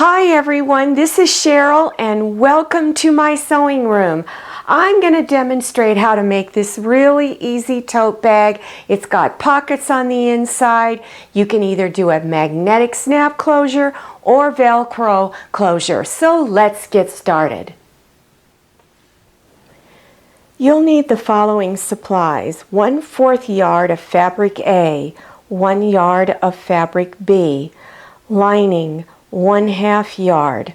Hi everyone, this is Cheryl and welcome to my sewing room. I'm going to demonstrate how to make this really easy tote bag. It's got pockets on the inside. You can either do a magnetic snap closure or Velcro closure. So let's get started. You'll need the following supplies: 1/4 yard of fabric A, 1 yard of fabric B, lining 1/2 yard,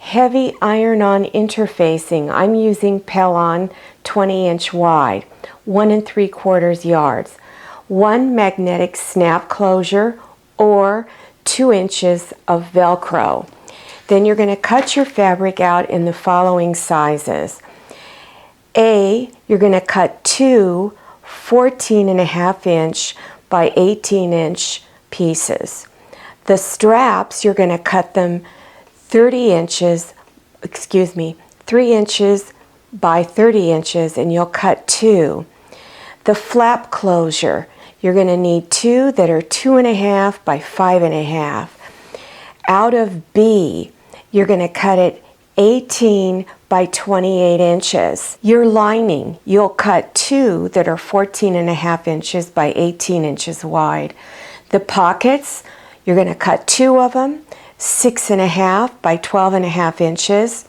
heavy iron-on interfacing. I'm using Pellon 20-inch wide, 1 3/4 yards, 1 magnetic snap closure or 2 inches of Velcro. Then you're going to cut your fabric out in the following sizes. A, you're going to cut two 14.5 inch by 18 inch pieces. The straps, you're going to cut them 3 inches by 30 inches, and you'll cut two. The flap closure, you're going to need two that are 2.5 by 5.5. Out of B, you're going to cut it 18 by 28 inches. Your lining, you'll cut two that are 14.5 inches by 18 inches wide. The pockets, you're going to cut two of them, 6.5 by 12.5 inches.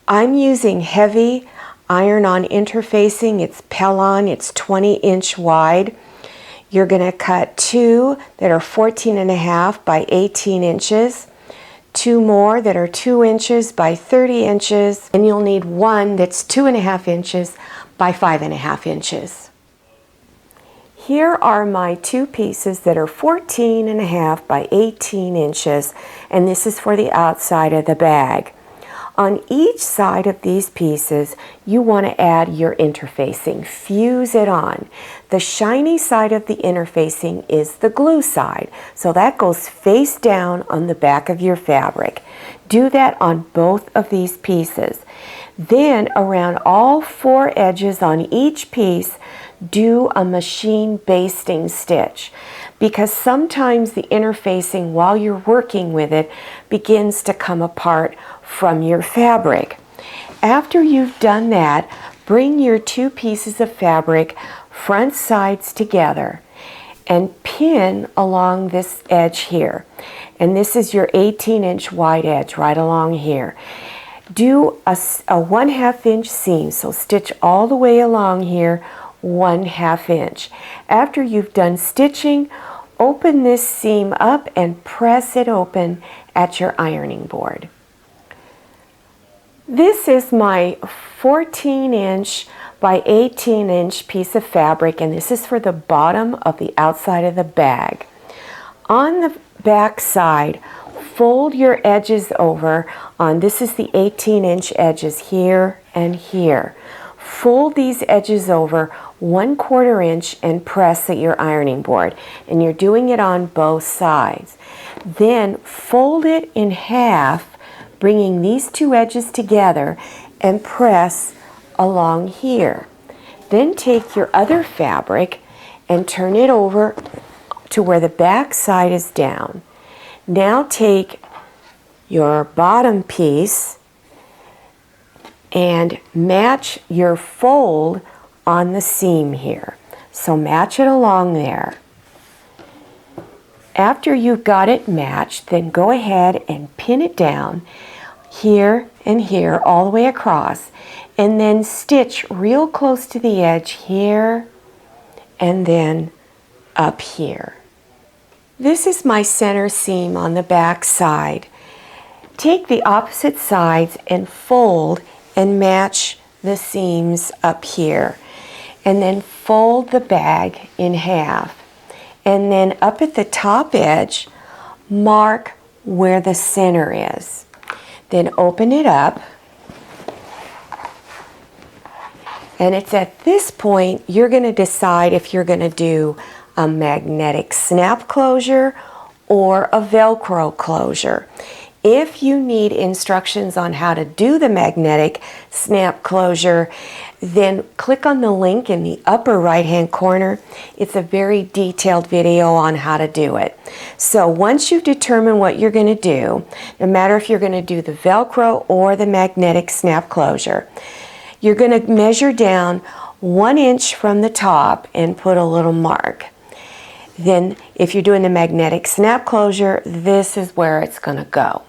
I'm using heavy iron-on interfacing. It's Pellon, it's 20-inch wide. You're going to cut two that are 14.5 by 18 inches. Two more that are 2 inches by 30 inches, and you'll need one that's 2.5 inches by 5.5 inches. Here are my two pieces that are 14.5 by 18 inches, and this is for the outside of the bag. On each side of these pieces, you want to add your interfacing. Fuse it on. The shiny side of the interfacing is the glue side, so that goes face down on the back of your fabric. Do that on both of these pieces. Then around all 4 edges on each piece, do a machine basting stitch, because sometimes the interfacing while you're working with it begins to come apart from your fabric. After you've done that, bring your two pieces of fabric front sides together and pin along this edge here. And this is your 18-inch wide edge right along here. Do a 1/2 inch seam, so stitch all the way along here 1/2 inch. After you've done stitching, open this seam up and press it open at your ironing board. This is my 14-inch by 18-inch piece of fabric, and this is for the bottom of the outside of the bag. On the back side, fold your edges over on, this is the 18-inch edges here and here. Fold these edges over 1/4 inch and press at your ironing board, and you're doing it on both sides. Then fold it in half, bringing these two edges together, and press along here. Then take your other fabric and turn it over to where the back side is down. Now take your bottom piece and match your fold on the seam here. So match it along there. After you've got it matched, then go ahead and pin it down here and here all the way across, and then stitch real close to the edge here and then up here. This is my center seam on the back side. Take the opposite sides and fold and match the seams up here, and then fold the bag in half, and then up at the top edge mark where the center is. Then open it up, and it's at this point you're going to decide if you're going to do a magnetic snap closure or a Velcro closure. If you need instructions on how to do the magnetic snap closure, then click on the link in the upper right hand corner. It's a very detailed video on how to do it. So once you determine what you're going to do, no matter if you're going to do the Velcro or the magnetic snap closure, you're going to measure down 1 inch from the top and put a little mark. Then if you're doing the magnetic snap closure, this is where it's going to go.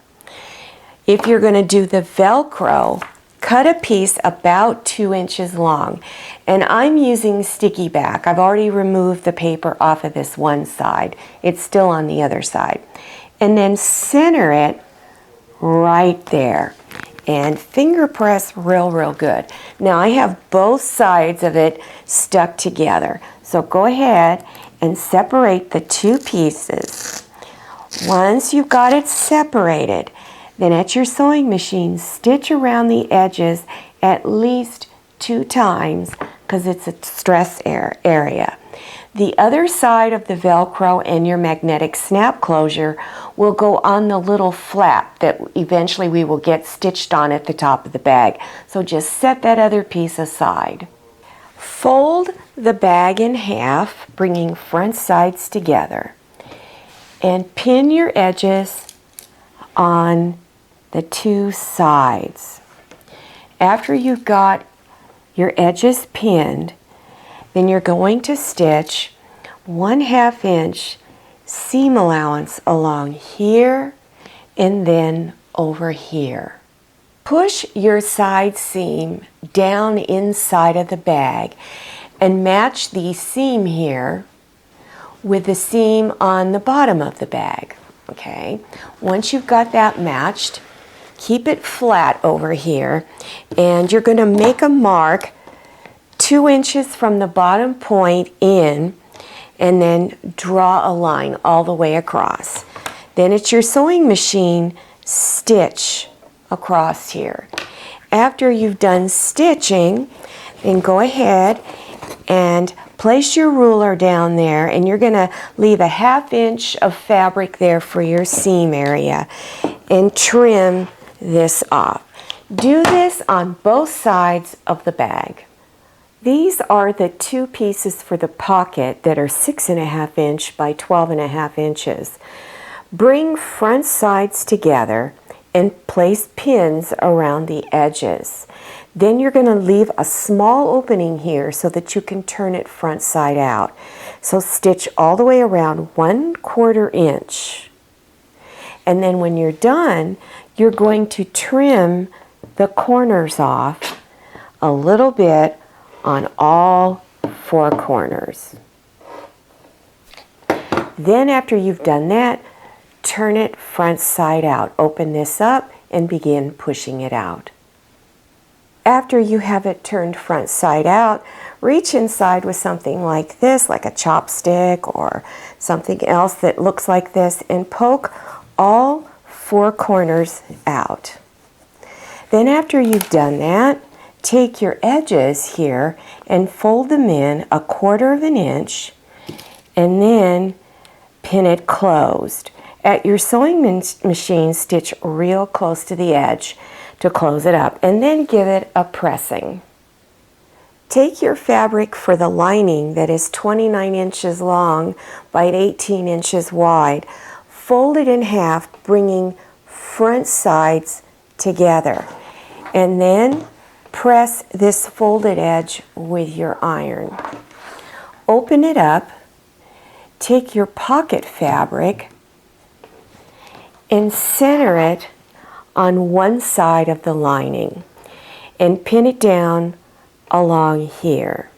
If you're going to do the Velcro, cut a piece about 2 inches long. And I'm using sticky back. I've already removed the paper off of this one side. It's still on the other side. And then center it right there. And finger press real good. Now I have both sides of it stuck together. So go ahead and separate the two pieces. Once you've got it separated, then at your sewing machine, stitch around the edges at least 2 times because it's a stress area. The other side of the Velcro and your magnetic snap closure will go on the little flap that eventually we will get stitched on at the top of the bag. So just set that other piece aside. Fold the bag in half, bringing front sides together, and pin your edges on the 2 sides. After you've got your edges pinned, then you're going to stitch 1/2 inch seam allowance along here and then over here. Push your side seam down inside of the bag and match the seam here with the seam on the bottom of the bag. Okay, once you've got that matched, keep it flat over here, and you're going to make a mark 2 inches from the bottom point in, and then draw a line all the way across. Then at your sewing machine, stitch across here. After you've done stitching, then go ahead and place your ruler down there, and you're going to leave a 1/2 inch of fabric there for your seam area and trim this off. Do this on both sides of the bag. These are the 2 pieces for the pocket that are 6.5 inch by 12.5 inches. Bring front sides together and place pins around the edges. Then you're going to leave a small opening here so that you can turn it front side out. So stitch all the way around 1/4 inch. And then when you're done, you're going to trim the corners off a little bit on all 4 corners. Then after you've done that, turn it front side out. Open this up and begin pushing it out. After you have it turned front side out, reach inside with something like this, like a chopstick or something else that looks like this, and poke all 4 corners out. Then after you've done that, take your edges here and fold them in 1/4 inch and then pin it closed. At your sewing machine, stitch real close to the edge to close it up, and then give it a pressing. Take your fabric for the lining that is 29 inches long by 18 inches wide. Fold it in half, bringing front sides together, and then press this folded edge with your iron. Open it up, take your pocket fabric and center it on one side of the lining and pin it down along here.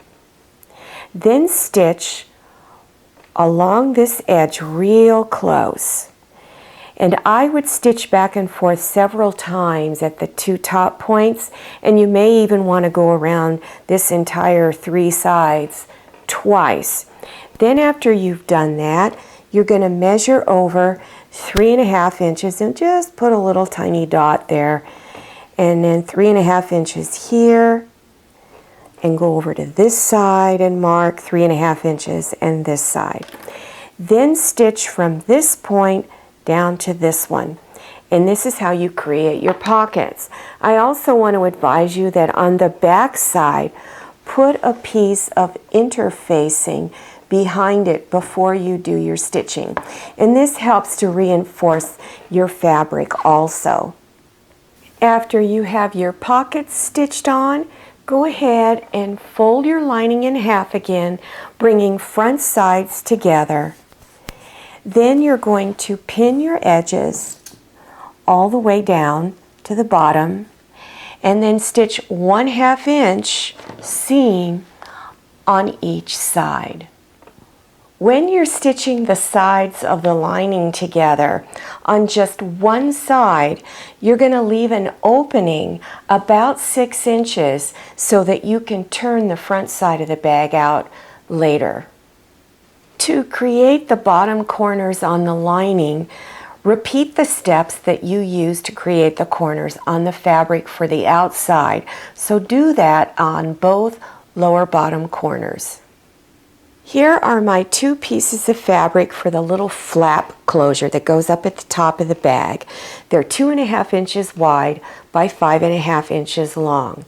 Then stitch along this edge real close. And I would stitch back and forth several times at the 2 top points, and you may even want to go around this entire 3 sides twice. Then after you've done that, you're going to measure over 3.5 inches and just put a little tiny dot there, and then 3.5 inches here, and go over to this side and mark 3.5 inches and this side. Then stitch from this point down to this one And this is how you create your pockets. I also want to advise you that on the back side, put a piece of interfacing behind it before you do your stitching. And this helps to reinforce your fabric also. After you have your pockets stitched on, go ahead and fold your lining in half again, bringing front sides together. Then you're going to pin your edges all the way down to the bottom, and then stitch 1/2 inch seam on each side. When you're stitching the sides of the lining together on just one side, you're going to leave an opening about 6 inches so that you can turn the front side of the bag out later. To create the bottom corners on the lining, repeat the steps that you used to create the corners on the fabric for the outside. So do that on both lower bottom corners. Here are my 2 pieces of fabric for the little flap closure that goes up at the top of the bag. They're 2.5 inches wide by 5.5 inches long.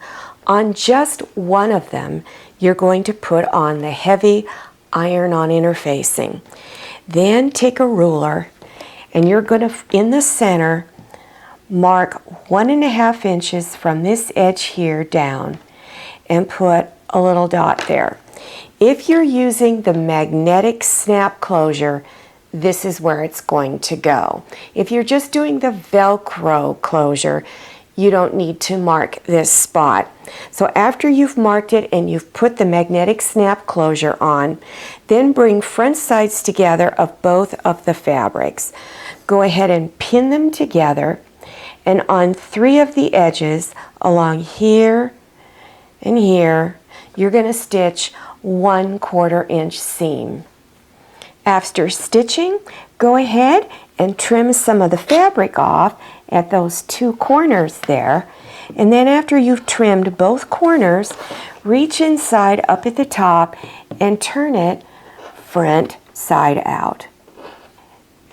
On just one of them, you're going to put on the heavy iron-on interfacing. Then take a ruler and you're going to, in the center, mark 1.5 inches from this edge here down and put a little dot there. If you're using the magnetic snap closure, this is where it's going to go. If you're just doing the Velcro closure, you don't need to mark this spot. So after you've marked it and you've put the magnetic snap closure on, then bring front sides together of both of the fabrics. Go ahead and pin them together, and on 3 of the edges along here and here, you're going to stitch 1/4 inch seam. After stitching, go ahead and trim some of the fabric off at those 2 corners there. And then after you've trimmed both corners, reach inside up at the top and turn it front side out.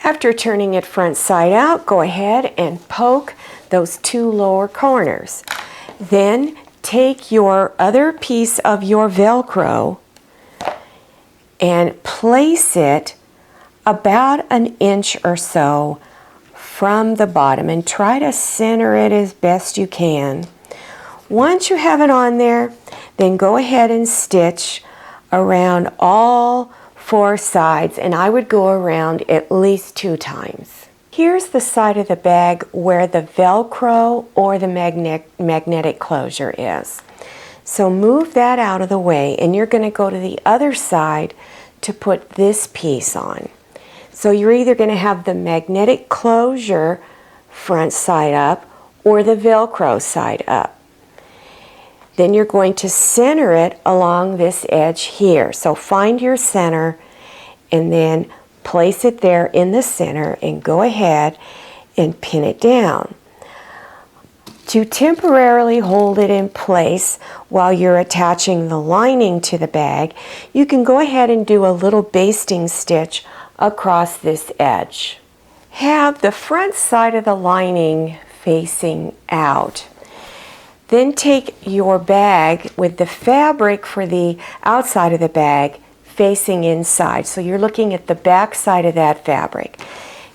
After turning it front side out, go ahead and poke those 2 lower corners. Then take your other piece of your Velcro and place it about 1 inch or so from the bottom, and try to center it as best you can. Once you have it on there, then go ahead and stitch around all 4 sides, and I would go around at least 2 times. Here's the side of the bag where the Velcro or the magnetic closure is. So move that out of the way, and you're going to go to the other side to put this piece on. So you're either going to have the magnetic closure front side up or the Velcro side up. Then you're going to center it along this edge here. So find your center and then place it there in the center and go ahead and pin it down. To temporarily hold it in place while you're attaching the lining to the bag, you can go ahead and do a little basting stitch across this edge. Have the front side of the lining facing out. Then take your bag with the fabric for the outside of the bag facing inside. So you're looking at the back side of that fabric.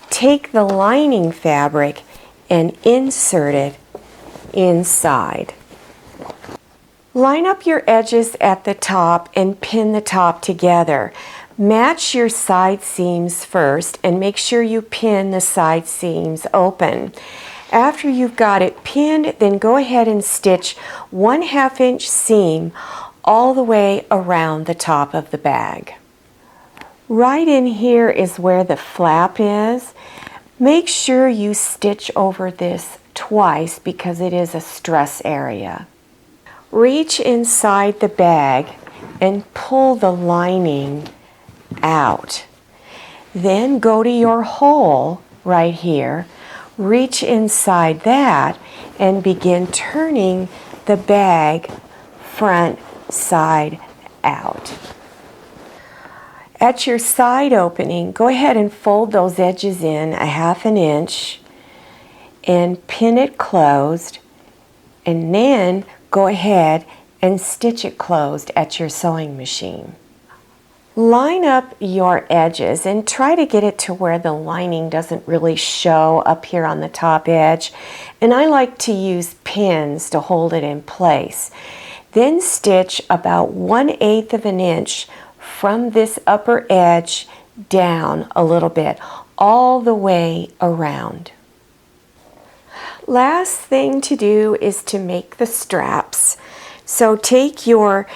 Take the lining fabric and insert it inside. Line up your edges at the top and pin the top together. Match your side seams first and make sure you pin the side seams open. After you've got it pinned, then go ahead and stitch 1/2 inch seam all the way around the top of the bag. Right in here is where the flap is. Make sure you stitch over this twice because it is a stress area. Reach inside the bag and pull the lining out. Then go to your hole right here, reach inside that, and begin turning the bag front side out. At your side opening, go ahead and fold those edges in 1/2 inch and pin it closed, and then go ahead and stitch it closed at your sewing machine. Line up your edges and try to get it to where the lining doesn't really show up here on the top edge. And I like to use pins to hold it in place. Then stitch about 1/8 of an inch from this upper edge down a little bit, all the way around. Last thing to do is to make the straps. So take your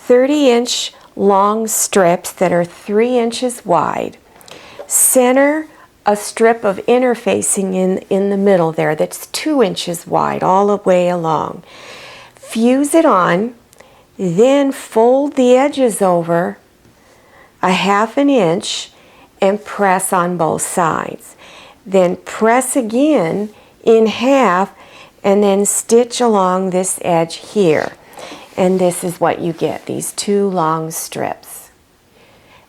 30-inch long strips that are 3 inches wide. Center a strip of interfacing in the middle there that's 2 inches wide all the way along. Fuse it on, then fold the edges over 1/2 inch and press on both sides. Then press again in half and then stitch along this edge here. And this is what you get, these 2 long strips.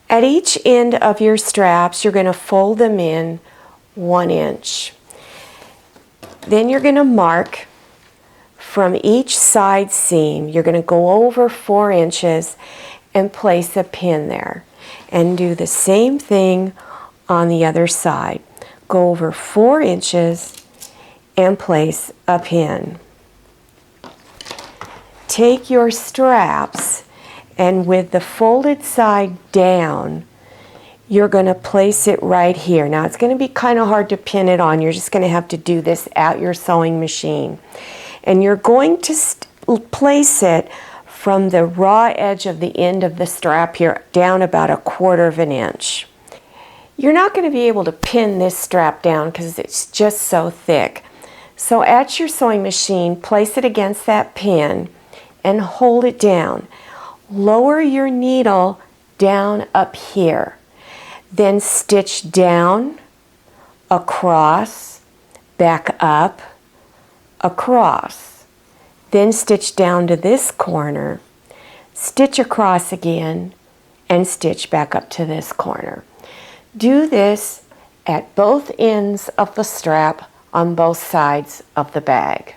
At each end of your straps, you're going to fold them in 1 inch. Then you're going to mark from each side seam. You're going to go over 4 inches and place a pin there. And do the same thing on the other side. Go over 4 inches and place a pin. Take your straps and with the folded side down, you're going to place it right here. Now it's going to be kind of hard to pin it on. You're just going to have to do this at your sewing machine. And you're going to place it from the raw edge of the end of the strap here down about 1/4 inch. You're not going to be able to pin this strap down because it's just so thick. So at your sewing machine, place it against that pin and hold it down. Lower your needle down up here. Then stitch down, across, back up, across. Then stitch down to this corner, stitch across again, and stitch back up to this corner. Do this at both ends of the strap on both sides of the bag.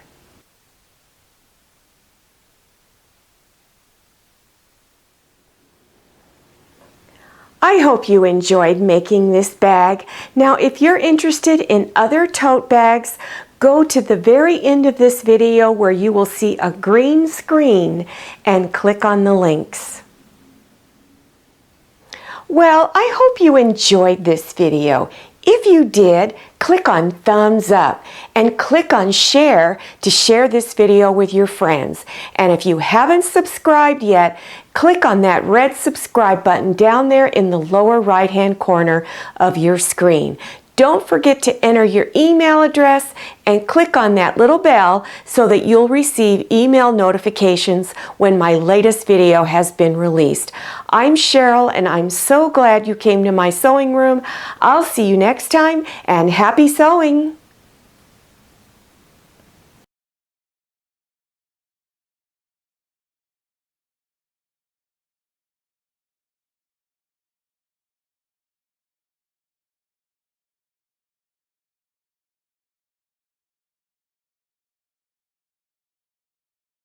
I hope you enjoyed making this bag. Now, if you're interested in other tote bags, go to the very end of this video where you will see a green screen and click on the links. Well, I hope you enjoyed this video. If you did, click on thumbs up and click on share to share this video with your friends. And if you haven't subscribed yet, click on that red subscribe button down there in the lower right-hand corner of your screen. Don't forget to enter your email address and click on that little bell so that you'll receive email notifications when my latest video has been released. I'm Cheryl and I'm so glad you came to my sewing room. I'll see you next time and happy sewing!